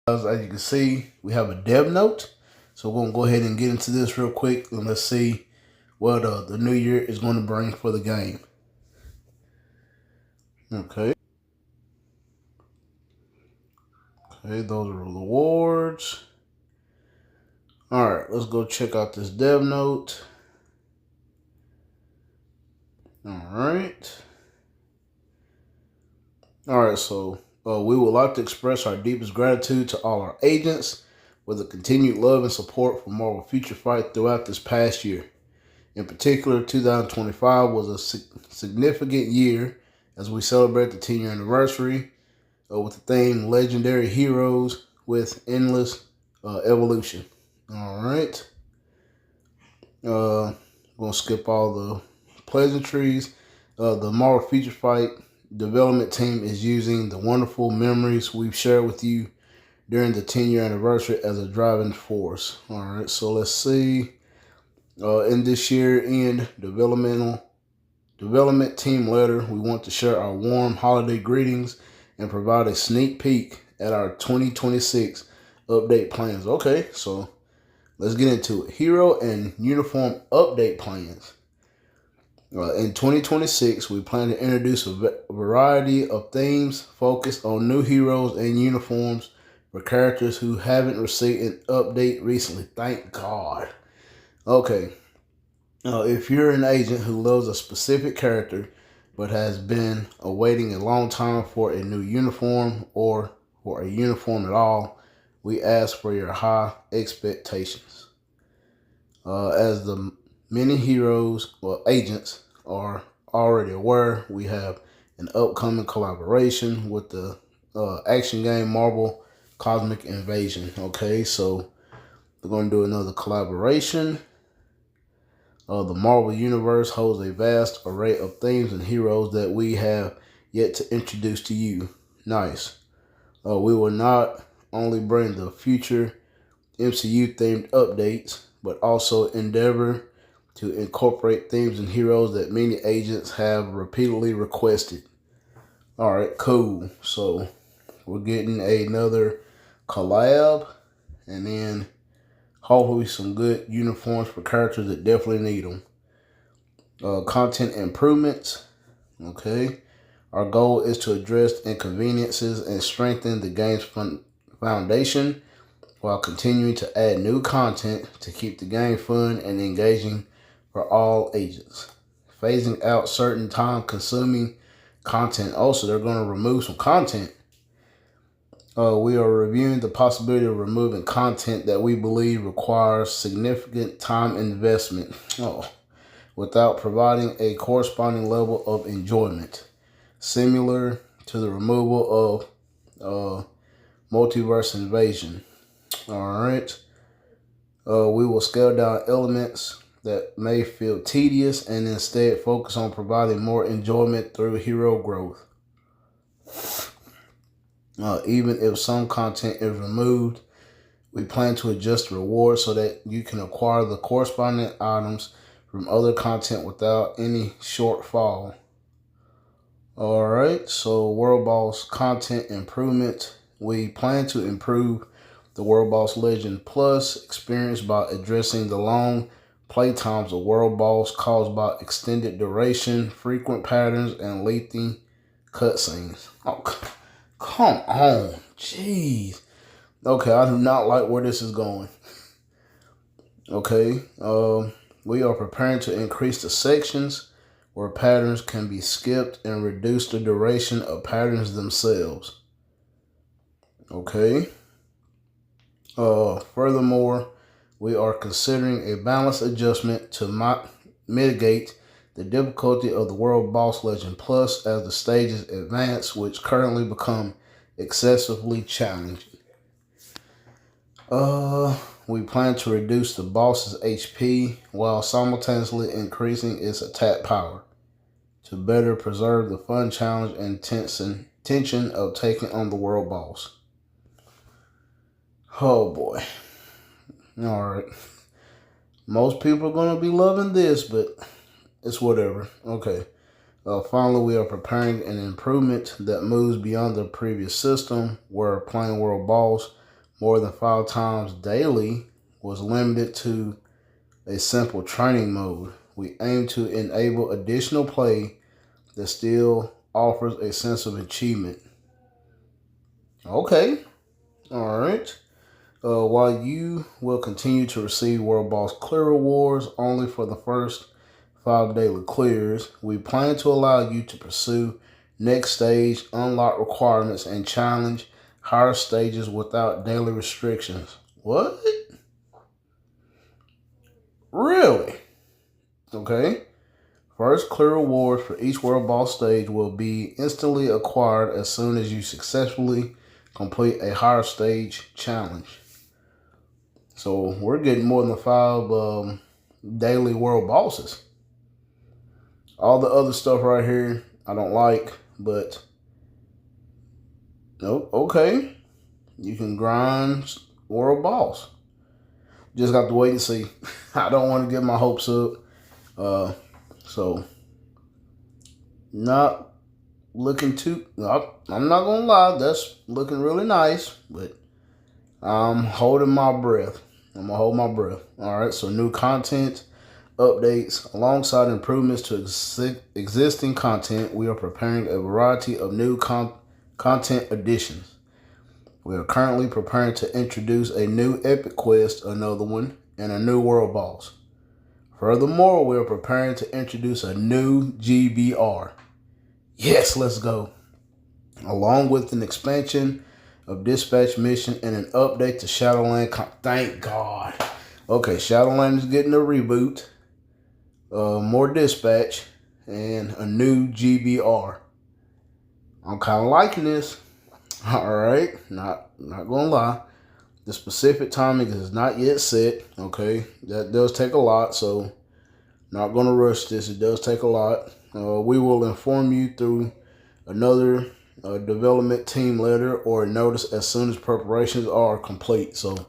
As you can see, we have a dev note. So we're going to go ahead and get into this real quick and let's see what the new year is going to bring for the game. Okay. Okay, those are the rewards. All right, let's go check out this dev note. All right. All right, so we would like to express our deepest gratitude to all our agents for the continued love and support for Marvel Future Fight throughout this past year. In particular, 2025 was a significant year as we celebrate the 10-year anniversary with the theme Legendary Heroes with Endless Evolution. All right. We're going to skip all the pleasantries. The Marvel Future Fight development team is using the wonderful memories we've shared with you during the 10-year anniversary as a driving force. All right, so let's see. In this year-end development team letter, we want to share our warm holiday greetings and provide a sneak peek at our 2026 update plans. Okay, so let's get into it. Hero and uniform update plans. In 2026, we plan to introduce a variety of themes focused on new heroes and uniforms for characters who haven't received an update recently. Thank God. Okay. If you're an agent who loves a specific character but has been awaiting a long time for a new uniform or for a uniform at all, we ask for your high expectations. As the many heroes or agents are already aware, we have an upcoming collaboration with the action game Marvel Cosmic Invasion. Okay, so we're going to do another collaboration. The Marvel Universe holds a vast array of themes and heroes that we have yet to introduce to you. Nice. We will not only bring the future MCU-themed updates, but also endeavor to incorporate themes and heroes that many agents have repeatedly requested. All right, cool. So we're getting another collab, and then hopefully some good uniforms for characters that definitely need them. Content improvements. Okay. Our goal is to address inconveniences and strengthen the game's foundation while continuing to add new content to keep the game fun and engaging for all agents. Phasing out certain time-consuming content. Also, they're going to remove some content. We are reviewing the possibility of removing content that we believe requires significant time investment without providing a corresponding level of enjoyment, similar to the removal of Multiverse Invasion. All right. We will scale down elements that may feel tedious and instead focus on providing more enjoyment through hero growth. Even if some content is removed, we plan to adjust the rewards so that you can acquire the corresponding items from other content without any shortfall. All right, so World Boss content improvement. We plan to improve the World Boss Legend Plus experience by addressing the long play times of World Boss caused by extended duration, frequent patterns, and lengthy cutscenes. Oh, come on. Jeez. Okay, I do not like where this is going. Okay, we are preparing to increase the sections where patterns can be skipped and reduce the duration of patterns themselves. Okay. Furthermore, we are considering a balanced adjustment to mitigate the difficulty of the World Boss Legend Plus as the stages advance, which currently become excessively challenging. We plan to reduce the boss's HP while simultaneously increasing its attack power to better preserve the fun challenge and tension of taking on the world boss. Oh boy. Alright. Most people are going to be loving this, but it's whatever. Okay. Finally, we are preparing an improvement that moves beyond the previous system where playing world boss more than 5 times daily was limited to a simple training mode. We aim to enable additional play that still offers a sense of achievement. Okay, all right. While you will continue to receive World Boss Clear rewards only for the first 5 daily clears, we plan to allow you to pursue next stage, unlock requirements, and challenge higher stages without daily restrictions. What? Really? Okay. First clear rewards for each World Boss stage will be instantly acquired as soon as you successfully complete a higher stage challenge. So we're getting more than 5 daily world bosses. All the other stuff right here, I don't like, but nope, okay. You can grind world boss. Just got to wait and see. I don't want to get my hopes up. So not looking too, I'm not going to lie, that's looking really nice, but I'm holding my breath. I'm going to hold my breath. All right, so new content, updates, alongside improvements to existing content, we are preparing a variety of new content additions. We are currently preparing to introduce a new Epic Quest, another one, and a new World Boss. Furthermore, we are preparing to introduce a new GBR. Yes, let's go. Along with an expansion of Dispatch Mission and an update to Shadowland. Thank God. Okay, Shadowland is getting a reboot. More Dispatch and a new GBR. I'm kind of liking this. All right, not gonna lie. The specific timing is not yet set. Okay, that does take a lot, so not gonna rush this. It does take a lot. We will inform you through another development team letter or a notice as soon as preparations are complete. So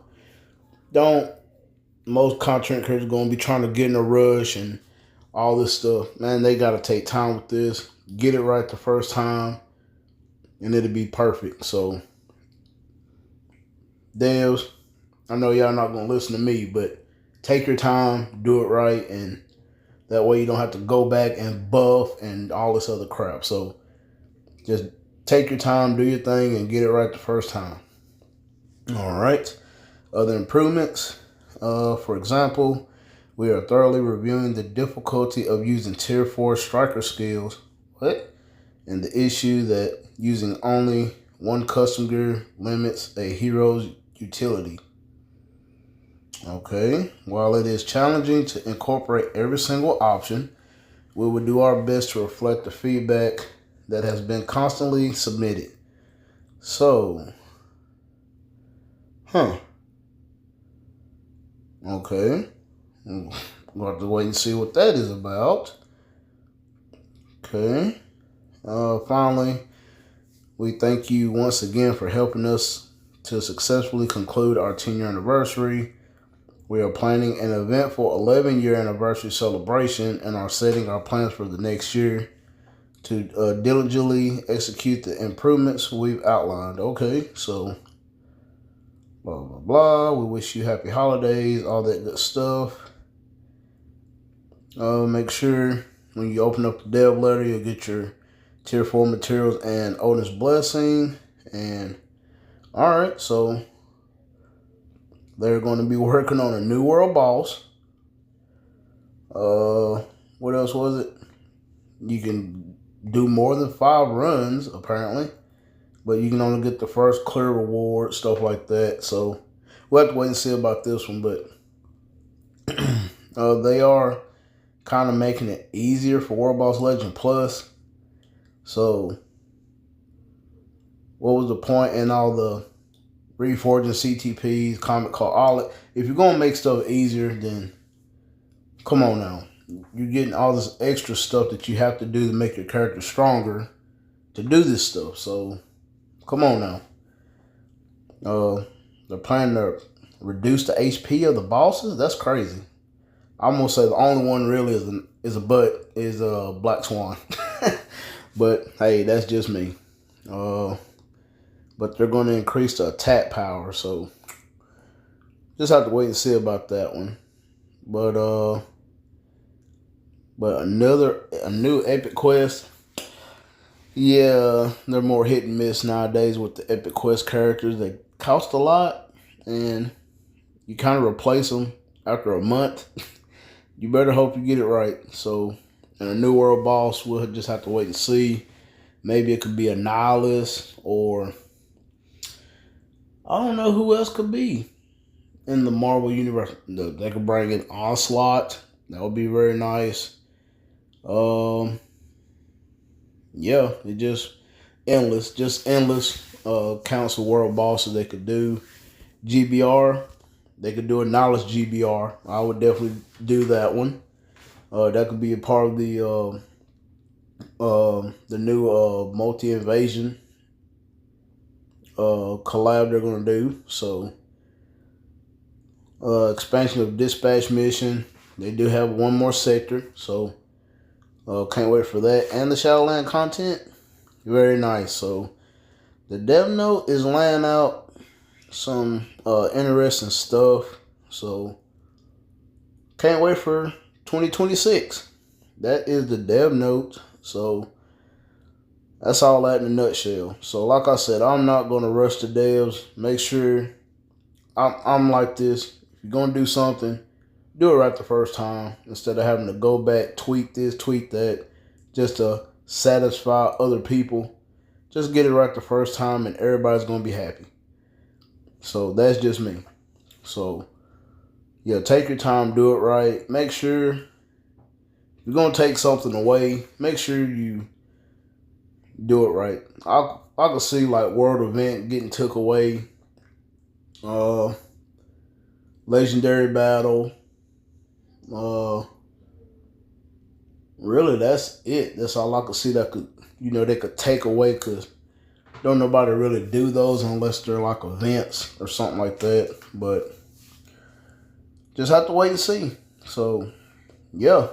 most content creators are going to be trying to get in a rush and all this stuff. Man, they got to take time with this. Get it right the first time and it'll be perfect. So devs, I know y'all not going to listen to me, but take your time, do it right, and that way you don't have to go back and buff and all this other crap. So just take your time, do your thing, and get it right the first time. All right. Other improvements. For example, we are thoroughly reviewing the difficulty of using Tier 4 striker skills. What? And the issue that using only one custom gear limits a hero's utility. Okay. While it is challenging to incorporate every single option, we will do our best to reflect the feedback that has been constantly submitted. So, okay. We'll have to wait and see what that is about. Okay. Finally, we thank you once again for helping us to successfully conclude our 10-year anniversary. We are planning an eventful 11-year anniversary celebration and are setting our plans for the next year to diligently execute the improvements we've outlined. Okay, so blah, blah, blah. We wish you happy holidays, all that good stuff. Make sure when you open up the dev letter, you'll get your Tier 4 materials and Odin's Blessing. And all right, so they're going to be working on a new world boss. What else was it? You can do more than 5 runs, apparently. But you can only get the first clear reward, stuff like that. So we'll have to wait and see about this one. But they are kind of making it easier for World Boss Legend Plus. So what was the point in all the reforging CTPs, Comic Call, all it? If you're going to make stuff easier, then come on now. You're getting all this extra stuff that you have to do to make your character stronger to do this stuff. So come on now. They're planning to reduce the HP of the bosses. That's crazy. I'm gonna say the only one really is Black Swan. But hey, that's just me. But they're going to increase the attack power. So just have to wait and see about that one. But a new Epic Quest. Yeah, they're more hit and miss nowadays with the Epic Quest characters. They cost a lot, and you kind of replace them after a month. You better hope you get it right. So, and a new world boss, we'll just have to wait and see. Maybe it could be a Nihilus, or I don't know who else could be in the Marvel universe. They could bring in Onslaught. That would be very nice. Yeah, it just endless counts of world bosses they could do. GBR, they could do a Knowledge GBR. I would definitely do that one. That could be a part of the new multi-invasion collab they're gonna do. So expansion of Dispatch Mission. They do have one more sector, so can't wait for that. And the Shadowland content, very nice. So the dev note is laying out some interesting stuff. So can't wait for 2026. That is the dev note. So that's all that in a nutshell. So like I said, I'm not going to rush the devs. Make sure I'm like this. If you're going to do something, do it right the first time instead of having to go back, tweak this, tweak that, just to satisfy other people. Just get it right the first time and everybody's going to be happy. So that's just me. So yeah, take your time, do it right. Make sure if you're going to take something away, make sure you do it right. I can see like World Event getting took away. Legendary Battle. Really, that's it. That's all I could see that could, they could take away, because don't nobody really do those unless they're like events or something like that. But just have to wait and see. So yeah,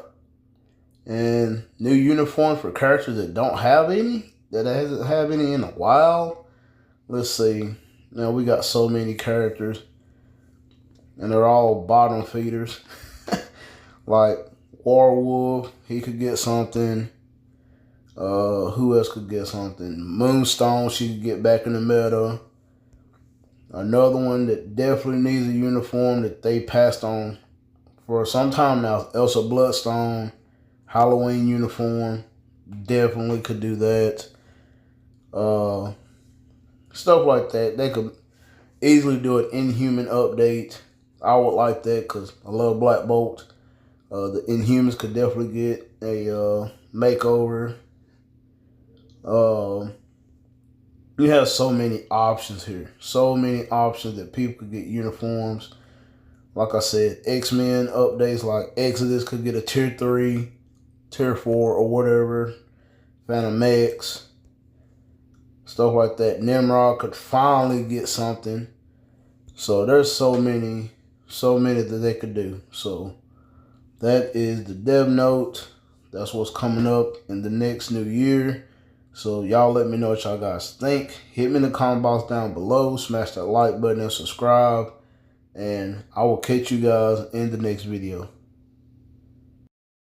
and new uniforms for characters that don't have any, that hasn't have any in a while. Let's see. Now we got so many characters, and they're all bottom feeders. Like Warwolf, he could get something. Who else could get something? Moonstone, she could get back in the meta. Another one that definitely needs a uniform that they passed on for some time now, Elsa Bloodstone, Halloween uniform. Definitely could do that. Stuff like that. They could easily do an Inhuman update. I would like that because I love Black Bolt. The Inhumans could definitely get a makeover. You have so many options here. So many options that people could get uniforms. Like I said, X-Men updates, like Exodus could get a tier 3, tier 4, or whatever. Phantom X. Stuff like that. Nimrod could finally get something. So there's so many that they could do. So that is the dev note. That's what's coming up in the next new year. So y'all let me know what y'all guys think. Hit me in the comment box down below. Smash that like button and subscribe. And I will catch you guys in the next video.